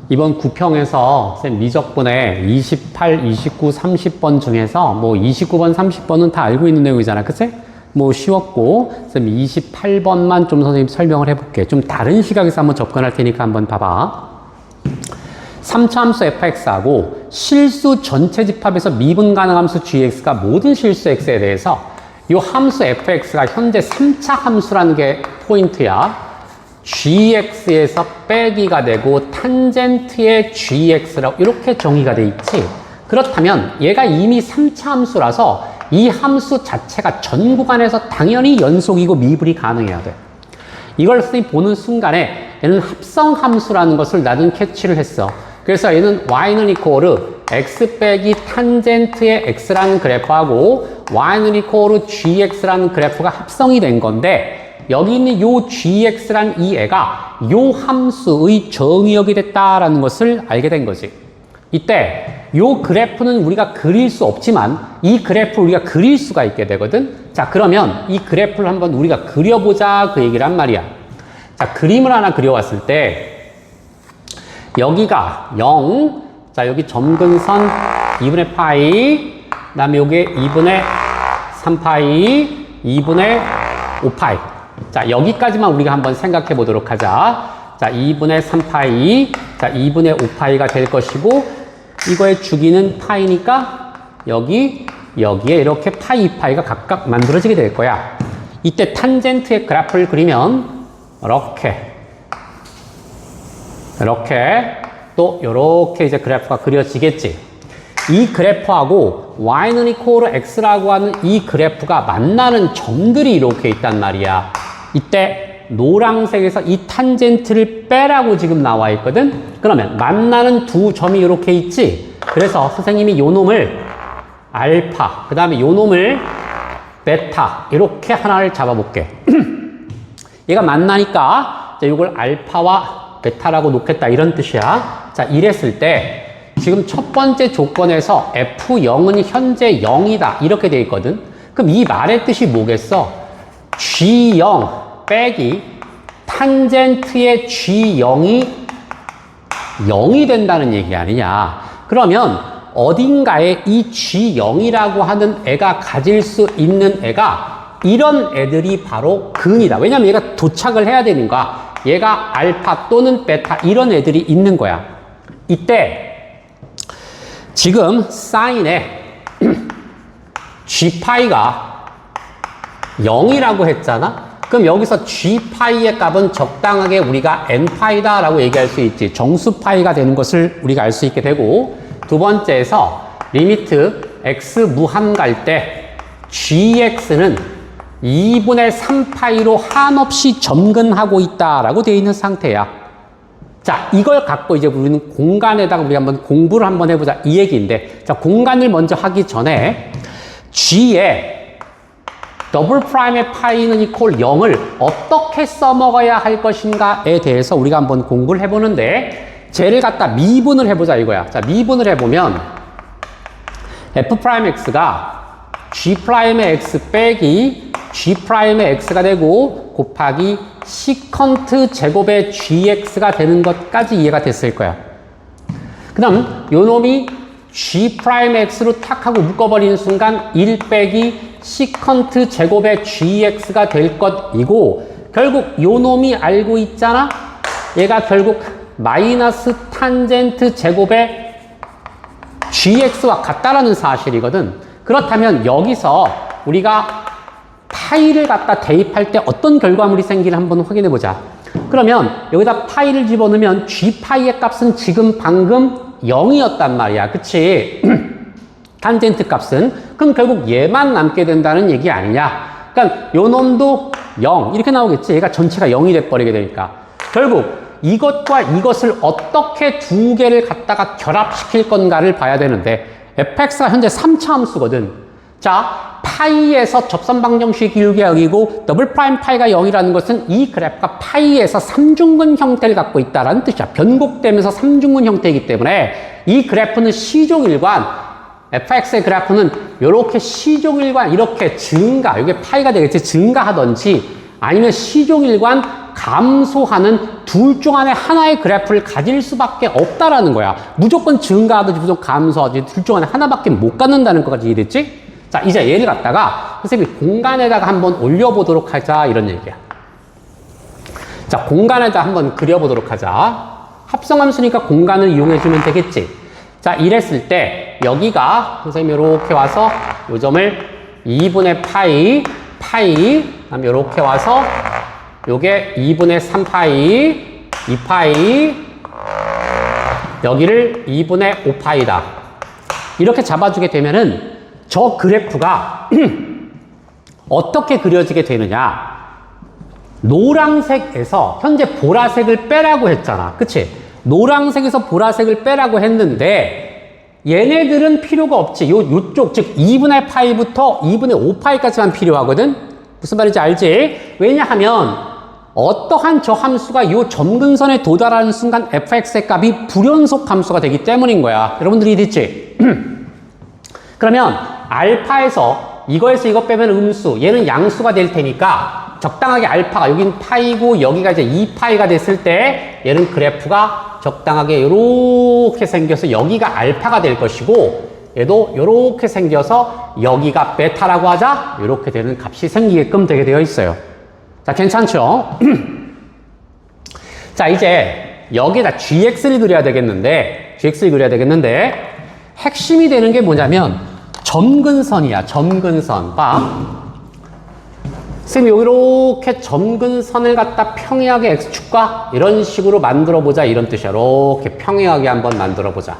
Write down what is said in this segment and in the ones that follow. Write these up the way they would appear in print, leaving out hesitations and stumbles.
이번 구평에서 쌤 미적분에 28, 29, 30번 중에서 뭐 29번, 30번은 다 알고 있는 내용이잖아. 그치? 뭐 쉬웠고 쌤 28번만 좀 선생님 설명을 해볼게. 좀 다른 시각에서 한번 접근할 테니까 한번 봐봐. 3차 함수 fx하고 실수 전체 집합에서 미분 가능 함수 gx가 모든 실수 x에 대해서 이 함수 fx가 현재 3차 함수라는 게 포인트야. gx에서 빼기가 되고 탄젠트의 gx라고 이렇게 정의가 돼 있지. 그렇다면 얘가 이미 3차 함수라서 이 함수 자체가 전 구간에서 당연히 연속이고 미분이 가능해야 돼. 이걸 선생님이 보는 순간에 얘는 합성 함수라는 것을 나는 캐치를 했어. 그래서 얘는 y는 이코르 x 빼기 탄젠트의 x라는 그래프하고 y는 이코르 gx라는 그래프가 합성이 된 건데 여기 있는 요 gx란 이 애가 요 함수의 정의역이 됐다라는 것을 알게 된 거지. 이때 요 그래프는 우리가 그릴 수 없지만 이 그래프를 우리가 그릴 수가 있게 되거든. 자, 그러면 이 그래프를 한번 우리가 그려보자 그 얘기를 한 말이야. 자, 그림을 하나 그려왔을 때 여기가 0, 자 여기 점근선 2분의 파이, 그 다음에 요게 2분의 3파이, 2분의 5파이. 자, 여기까지만 우리가 한번 생각해 보도록 하자. 자, 2분의 3파이, 자, 2분의 5파이가 될 것이고, 이거의 주기는 파이니까, 여기에 이렇게 파이, 2파이가 각각 만들어지게 될 거야. 이때 탄젠트의 그래프를 그리면, 이렇게, 또, 요렇게 이제 그래프가 그려지겠지. 이 그래프하고 y는 이코르 x라고 하는 이 그래프가 만나는 점들이 이렇게 있단 말이야. 이때 노란색에서 이 탄젠트를 빼라고 지금 나와 있거든. 그러면 만나는 두 점이 이렇게 있지. 그래서 선생님이 요 놈을 알파, 그 다음에 요 놈을 베타 이렇게 하나를 잡아볼게. 얘가 만나니까 이걸 알파와 베타라고 놓겠다 이런 뜻이야. 자, 이랬을 때 지금 첫 번째 조건에서 F0은 현재 0이다 이렇게 돼 있거든. 그럼 이 말의 뜻이 뭐겠어? G0 빼기 탄젠트의 G0이 0이 된다는 얘기 아니냐. 그러면 어딘가에 이 G0이라고 하는 애가 가질 수 있는 애가 이런 애들이 바로 근이다. 왜냐면 얘가 도착을 해야 되는 거야. 얘가 알파 또는 베타 이런 애들이 있는 거야. 이때 지금 사인에 g파이가 0이라고 했잖아. 그럼 여기서 g파이의 값은 적당하게 우리가 n파이다 라고 얘기할 수 있지. 정수파이가 되는 것을 우리가 알 수 있게 되고, 두 번째에서 리미트 x 무한 갈 때 gx는 2분의 3파이로 한없이 점근하고 있다라고 되어 있는 상태야. 자, 이걸 갖고 이제 우리는 공간에다가 우리 한번 공부를 한번 해보자 이 얘기인데, 자, 공간을 먼저 하기 전에 g에 더블 프라임의 파이는 이퀄 0을 어떻게 써먹어야 할 것인가에 대해서 우리가 한번 공부를 해보는데, 쟤를 갖다 미분을 해보자 이거야. 자, 미분을 해보면 f 프라임 x가 g 프라임의 x 빼기 g 프라임의 x가 되고 곱하기 시컨트 제곱의 gx가 되는 것까지 이해가 됐을 거야. 그 다음 요 놈이 g 프라임 x로 탁 하고 묶어버리는 순간 1 빼기 시컨트 제곱의 gx가 될 것이고, 결국 요 놈이 알고 있잖아. 얘가 결국 마이너스 탄젠트 제곱의 gx와 같다라는 사실이거든. 그렇다면 여기서 우리가 파이를 갖다 대입할 때 어떤 결과물이 생기를 한번 확인해 보자. 그러면 여기다 파이를 집어넣으면 g파이의 값은 지금 방금 0이었단 말이야. 그치? 탄젠트 값은. 그럼 결국 얘만 남게 된다는 얘기 아니냐. 그러니까 요 놈도 0 이렇게 나오겠지. 얘가 전체가 0이 돼버리게 되니까. 결국 이것과 이것을 어떻게 두 개를 갖다가 결합시킬 건가를 봐야 되는데, fx가 현재 3차 함수거든. 자, 파이에서 접선방정식 기울기 여기고 더블 프라임 파이가 0이라는 것은 이 그래프가 파이에서 삼중근 형태를 갖고 있다는 뜻이야. 변곡되면서 삼중근 형태이기 때문에 이 그래프는 시종일관, fx의 그래프는 이렇게 시종일관 이렇게 증가, 이게 파이가 되겠지, 증가하던지 아니면 시종일관 감소하는 둘 중 안에 하나의 그래프를 가질 수밖에 없다라는 거야. 무조건 증가하든지 무조건 감소하든지 둘 중 안에 하나밖에 못 갖는다는 것까지 이해됐지? 자, 이제 얘를 갖다가 선생님이 공간에다가 한번 올려보도록 하자 이런 얘기야. 자, 공간에다 한번 그려보도록 하자. 합성함수니까 공간을 이용해주면 되겠지. 자, 이랬을 때 여기가 선생님이 이렇게 와서 이 점을 2분의 파이 그다음에 이렇게 와서 요게 2분의 3파이 2파이 여기를 2분의 5파이다. 이렇게 잡아주게 되면은 저 그래프가 어떻게 그려지게 되느냐. 노란색에서 현재 보라색을 빼라고 했잖아. 그치? 노란색에서 보라색을 빼라고 했는데 얘네들은 필요가 없지. 요쪽 즉 2분의 파이부터 2분의 5파이까지만 필요하거든. 무슨 말인지 알지? 왜냐하면 어떠한 저 함수가 요 점근선에 도달하는 순간 fx의 값이 불연속 함수가 되기 때문인 거야. 여러분들이 됐지? 그러면 알파에서 이거에서 이거 빼면 음수, 얘는 양수가 될 테니까 적당하게 알파가 여긴 파이고 여기가 이제 2파이가 됐을 때 얘는 그래프가 적당하게 이렇게 생겨서 여기가 알파가 될 것이고 얘도 이렇게 생겨서 여기가 베타라고 하자 이렇게 되는 값이 생기게끔 되게 되어 있어요. 자, 괜찮죠? 자, 이제 여기다 gx를 그려야 되겠는데 핵심이 되는 게 뭐냐면 점근선이야. 점근선. 봐. 선생님, 이렇게 점근선을 갖다 평이하게 x축과 이런 식으로 만들어보자 이런 뜻이야. 이렇게 평이하게 한번 만들어보자.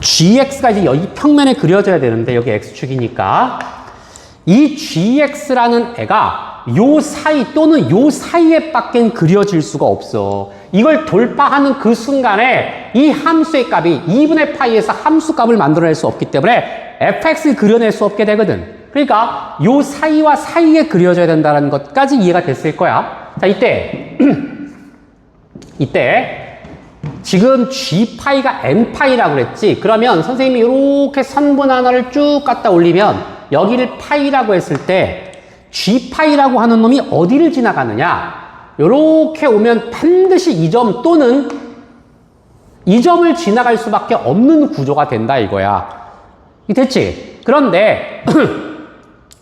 gx가 이제 여기 평면에 그려져야 되는데 여기 x축이니까 이 gx라는 애가 요 사이 또는 요 사이에 밖엔 그려질 수가 없어. 이걸 돌파하는 그 순간에 이 함수의 값이 2분의 파이에서 함수 값을 만들어낼 수 없기 때문에 fx를 그려낼 수 없게 되거든. 그러니까 요 사이와 사이에 그려져야 된다는 것까지 이해가 됐을 거야. 자, 이때 지금 g파이가 n파이라고 그랬지. 그러면 선생님이 이렇게 선분 하나를 쭉 갖다 올리면 여기를 파이라고 했을 때 g파이라고 하는 놈이 어디를 지나가느냐. 이렇게 오면 반드시 이 점 또는 이 점을 지나갈 수밖에 없는 구조가 된다 이거야. 됐지? 그런데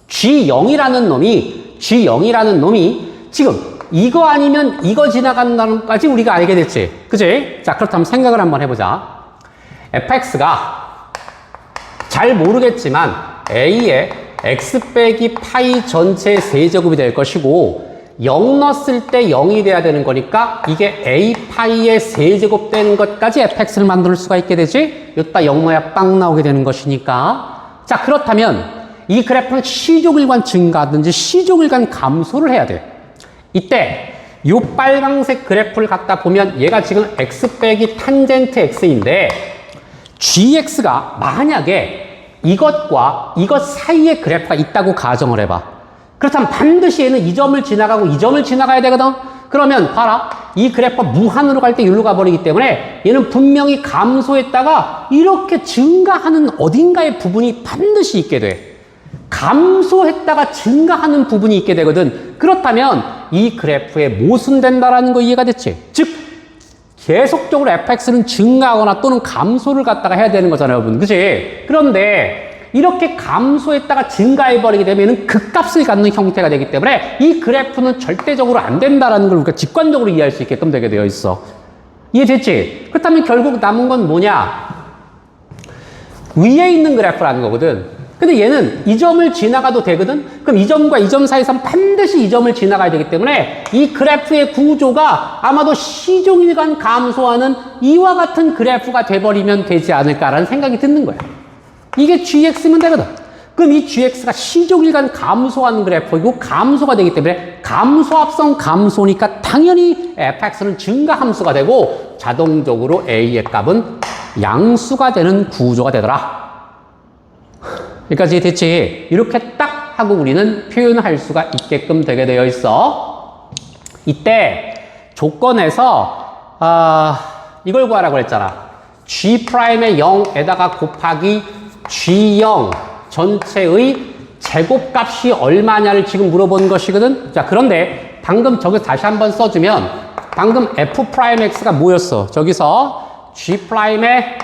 G0이라는 놈이 지금 이거 아니면 이거 지나간다는 것까지 우리가 알게 됐지. 그치? 자, 그렇다면 생각을 한번 해보자. fx가 잘 모르겠지만 a의 x 빼기 파이 전체 세제곱이 될 것이고 0 넣었을 때 0이 돼야 되는 거니까 이게 a 파이의 세제곱 되는 것까지 fx를 만들 수가 있게 되지. 여기다 0 넣어야 빵 나오게 되는 것이니까. 자, 그렇다면 이 그래프는 시종일관 증가하든지 시종일관 감소를 해야 돼. 이때 이 빨강색 그래프를 갖다 보면 얘가 지금 x 빼기 탄젠트 x인데 gx가 만약에 이것과 이것 사이에 그래프가 있다고 가정을 해봐. 그렇다면 반드시 얘는 이 점을 지나가고 이 점을 지나가야 되거든. 그러면 봐라. 이 그래프가 무한으로 갈 때 여기로 가버리기 때문에 얘는 분명히 감소했다가 이렇게 증가하는 어딘가의 부분이 반드시 있게 돼. 감소했다가 증가하는 부분이 있게 되거든. 그렇다면 이 그래프에 모순된다라는 거 이해가 됐지? 즉 계속적으로 fx는 증가하거나 또는 감소를 갖다가 해야 되는 거잖아요, 여러분. 그치? 그런데 이렇게 감소했다가 증가해버리게 되면 극값을 갖는 형태가 되기 때문에 이 그래프는 절대적으로 안 된다라는 걸 우리가 직관적으로 이해할 수 있게끔 되게 되어 있어. 이해됐지? 그렇다면 결국 남은 건 뭐냐? 위에 있는 그래프라는 거거든. 근데 얘는 이 점을 지나가도 되거든? 그럼 이 점과 이 점 사이에서는 반드시 이 점을 지나가야 되기 때문에 이 그래프의 구조가 아마도 시종일관 감소하는 이와 같은 그래프가 돼버리면 되지 않을까라는 생각이 드는 거야. 이게 gx면 되거든. 그럼 이 gx가 시종일관 감소하는 그래프이고 감소가 되기 때문에 감소합성 감소니까 당연히 fx는 증가함수가 되고 자동적으로 a의 값은 양수가 되는 구조가 되더라. 여기까지 됐지? 이렇게 딱 하고 우리는 표현할 수가 있게끔 되게 되어 있어. 이때 조건에서 이걸 구하라고 했잖아. G'의 0에다가 곱하기 G0 전체의 제곱값이 얼마냐를 지금 물어본 것이거든. 자, 그런데 방금 저기서 다시 한번 써주면 방금 F'X가 뭐였어? 저기서 G'의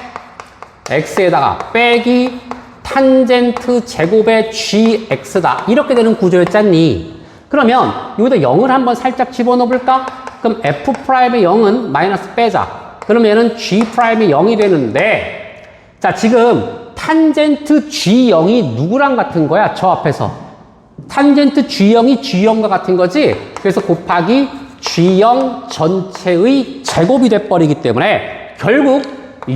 X에다가 빼기 탄젠트 제곱의 GX다. 이렇게 되는 구조였잖니. 그러면 여기다 0을 한번 살짝 집어넣어 볼까? 그럼 F'의 0은 마이너스 빼자. 그러면 얘는 G'의 0이 되는데, 자, 지금 탄젠트 G0이 누구랑 같은 거야? 저 앞에서. 탄젠트 G0이 G0과 같은 거지? 그래서 곱하기 G0 전체의 제곱이 돼버리기 때문에 결국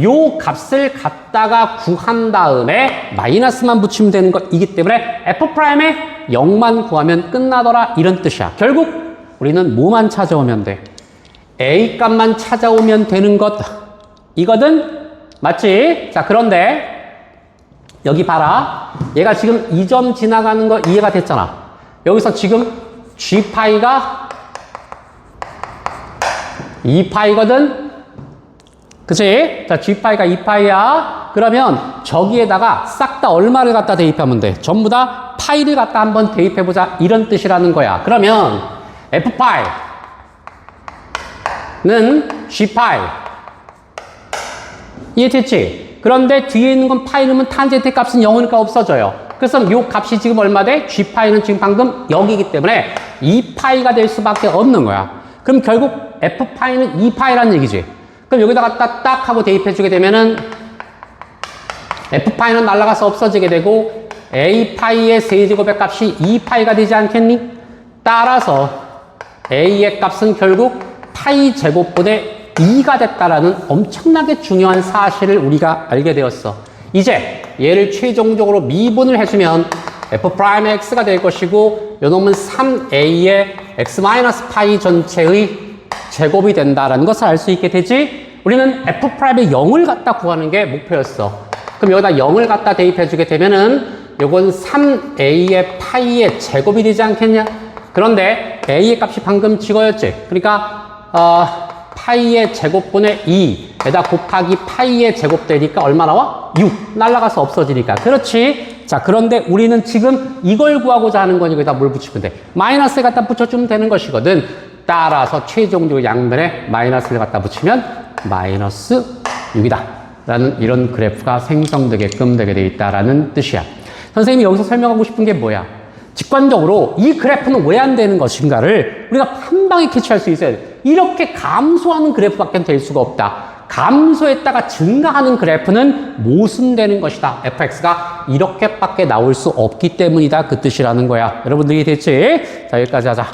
요 값을 갖다가 구한 다음에 마이너스만 붙이면 되는 것이기 때문에 F'의 0만 구하면 끝나더라. 이런 뜻이야. 결국 우리는 뭐만 찾아오면 돼? A 값만 찾아오면 되는 것. 이거든? 맞지? 자, 그런데 여기 봐라. 얘가 지금 2점 지나가는 거 이해가 됐잖아. 여기서 지금 G파이가 2파이거든? 그치? 자, G파이가 2파이야. 그러면 저기에다가 싹 다 얼마를 갖다 대입하면 돼? 전부 다 파이를 갖다 한번 대입해보자. 이런 뜻이라는 거야. 그러면 F파이는 G파이. 이해됐지? 그런데 뒤에 있는 건 파이 넣으면 탄젠트 값은 0이니까 없어져요. 그래서 이 값이 지금 얼마 돼? G파이는 지금 방금 0이기 때문에 2파이가 될 수밖에 없는 거야. 그럼 결국 F파이는 2파이라는 얘기지. 그럼 여기다가 딱 하고 대입해주게 되면은 F파이는 날아가서 없어지게 되고 A파이의 세제곱의 값이 2파이가 되지 않겠니? 따라서 A의 값은 결국 파이 제곱분의 2가 됐다라는 엄청나게 중요한 사실을 우리가 알게 되었어. 이제 얘를 최종적으로 미분을 해주면 F'의 X가 될 것이고 요놈은 3A의 X-파이 전체의 제곱이 된다라는 것을 알 수 있게 되지. 우리는 F'의 0을 갖다 구하는 게 목표였어. 그럼 여기다 0을 갖다 대입해주게 되면은 요건 3A의 파이의 제곱이 되지 않겠냐? 그런데 A의 값이 방금 찍어였지. 그러니까 파이의 제곱분의 2에다 곱하기 파이의 제곱 되니까 얼마 나와? 6. 날아가서 없어지니까. 그렇지. 자, 그런데 우리는 지금 이걸 구하고자 하는 거니까 여기다 뭘 붙이면 돼? 마이너스 갖다 붙여주면 되는 것이거든. 따라서 최종적으로 양면에 마이너스를 갖다 붙이면 마이너스 6이다. 라는 이런 그래프가 생성되게끔 되게 돼 있다라는 뜻이야. 선생님이 여기서 설명하고 싶은 게 뭐야? 직관적으로 이 그래프는 왜 안 되는 것인가를 우리가 한 방에 캐치할 수 있어야 돼. 이렇게 감소하는 그래프밖에 될 수가 없다. 감소했다가 증가하는 그래프는 모순되는 것이다. fx가 이렇게밖에 나올 수 없기 때문이다. 그 뜻이라는 거야. 여러분들이 됐지? 자, 여기까지 하자.